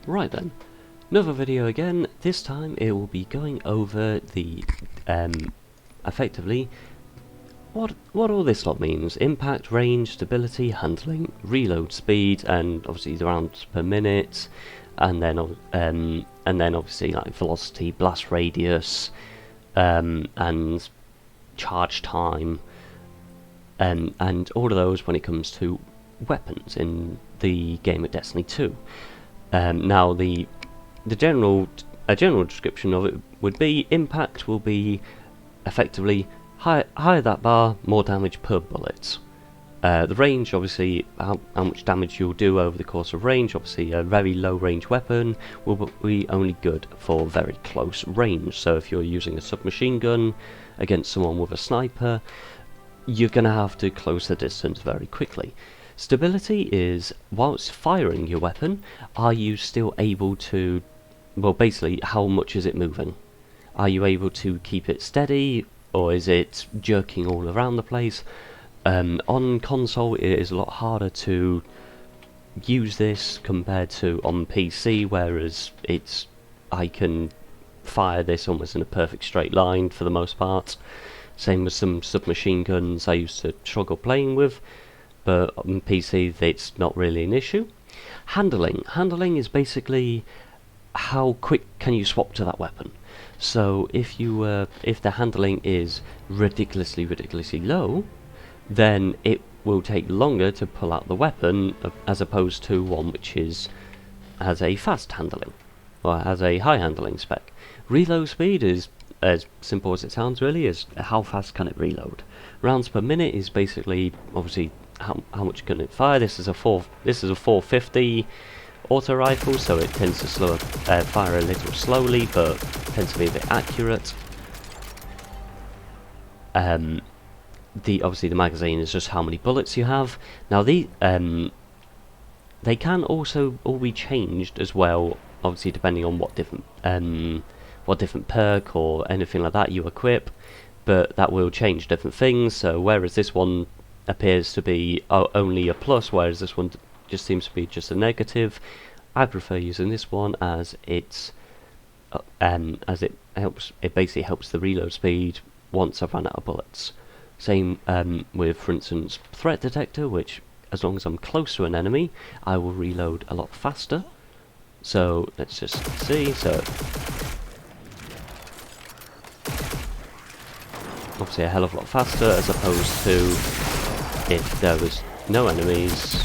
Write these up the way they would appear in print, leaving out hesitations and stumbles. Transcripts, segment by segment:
Right then, another video again. This time it will be going over the, effectively, what all this lot means. Impact, range, stability, handling, reload speed, and obviously the rounds per minute, and then obviously like velocity, blast radius, and charge time, and all of those when it comes to weapons in the game of Destiny 2. Now a general description of it would be impact will be effectively higher that bar, more damage per bullet. The range, obviously, how much damage you'll do over the course of range. Obviously, a very low range weapon will be only good for very close range. So if you're using a submachine gun against someone with a sniper, you're going to have to close the distance very quickly. Stability is, whilst firing your weapon, are you still able to, well, basically, how much is it moving? Are you able to keep it steady, or is it jerking all around the place? On console, it is a lot harder to use this compared to on PC, whereas I can fire this almost in a perfect straight line for the most part. Same with some submachine guns I used to struggle playing with, but on PC it's not really an issue. Handling is basically how quick can you swap to that weapon. So if the handling is ridiculously low, then it will take longer to pull out the weapon as opposed to one which has a fast handling, or has a high handling spec. Reload speed is as simple as it sounds, really, is how fast can it reload. Rounds per minute is basically, obviously, how much can it fire. This is a 450 auto rifle, so it tends to fire a little slowly, but tends to be a bit accurate. Obviously the magazine is just how many bullets you have. Now they can also all be changed as well, obviously depending on what different perk or anything like that you equip, but that will change different things. So whereas this one appears to be only a plus, whereas this one just seems to be just a negative, I prefer using this one as it basically helps the reload speed once I've run out of bullets. Same with, for instance, threat detector, which as long as I'm close to an enemy, I will reload a lot faster. So let's just see. So obviously a hell of a lot faster as opposed to if there was no enemies.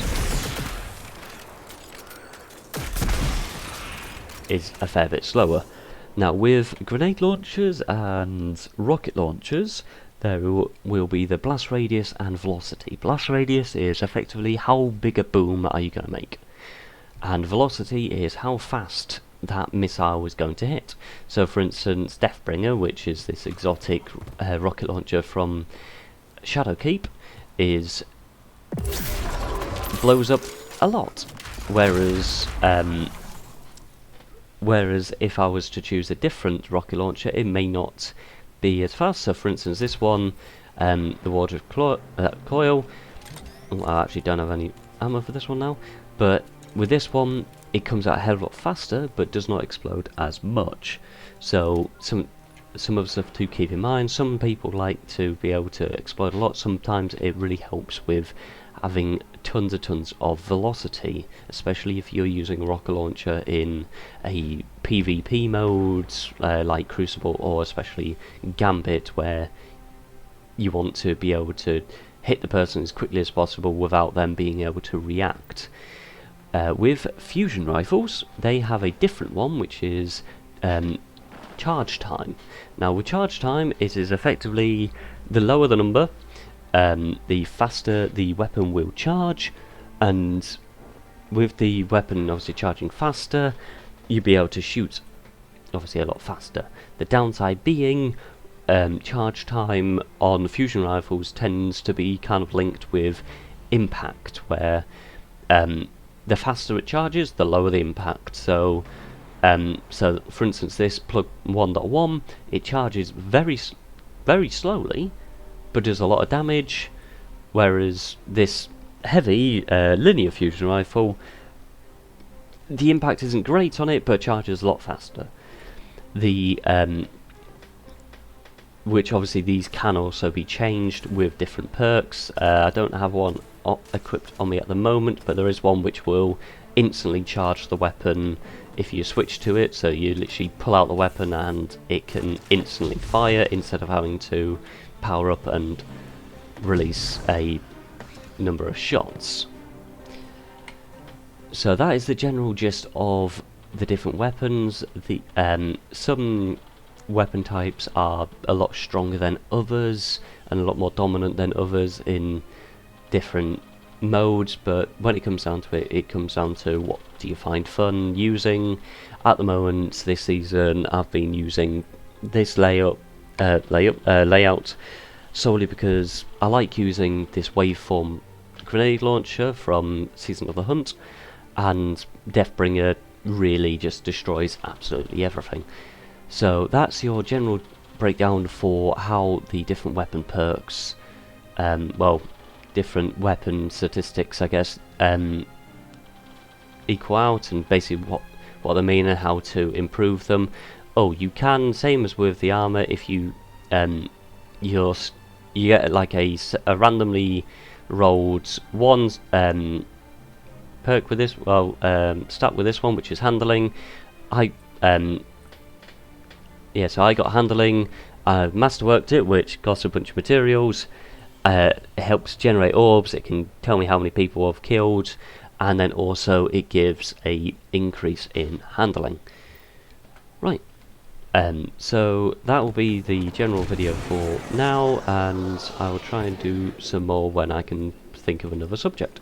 Is a fair bit slower. Now with grenade launchers and rocket launchers, there will be the blast radius and velocity. Blast radius is effectively how big a boom are you going to make, and velocity is how fast that missile is going to hit. So for instance, Deathbringer, which is this exotic rocket launcher from Shadowkeep, blows up a lot, whereas if I was to choose a different rocket launcher, it may not be as fast. So for instance, this one, the water coil, I actually don't have any ammo for this one now, but with this one it comes out a hell of a lot faster but does not explode as much. So some of the stuff to keep in mind. Some people like to be able to explode a lot. Sometimes it really helps with having tons of velocity, especially if you're using a rocket launcher in a PvP mode like Crucible, or especially Gambit, where you want to be able to hit the person as quickly as possible without them being able to react. With fusion rifles, they have a different one, which is charge time. Now with charge time, it is effectively the lower the number, the faster the weapon will charge, and with the weapon obviously charging faster, you'll be able to shoot obviously a lot faster. The downside being charge time on fusion rifles tends to be kind of linked with impact, where the faster it charges, the lower the impact. So for instance, this plug 1.1, it charges very slowly, but does a lot of damage, whereas this heavy linear fusion rifle the impact isn't great on it, but charges a lot faster. The which obviously these can also be changed with different perks. I don't have one equipped on me at the moment, but there is one which will instantly charge the weapon if you switch to it, so you literally pull out the weapon and it can instantly fire instead of having to power up and release a number of shots. So that is the general gist of the different weapons. The some weapon types are a lot stronger than others and a lot more dominant than others in different modes, but when it comes down to it, it comes down to what do you find fun using. At the moment, this season, I've been using this layout solely because I like using this waveform grenade launcher from Season of the Hunt, and Deathbringer really just destroys absolutely everything. So that's your general breakdown for how the different weapon perks, well, different weapon statistics, I guess, equal out, and basically what they mean and how to improve them. Oh, you can, same as with the armor, if you you get like a randomly rolled one perk with this, well, stat with this one, which is handling. Yeah, so I got handling, masterworked it, which costs a bunch of materials. It helps generate orbs, it can tell me how many people I've killed, and then also it gives a increase in handling. Right, so that will be the general video for now, and I will try and do some more when I can think of another subject.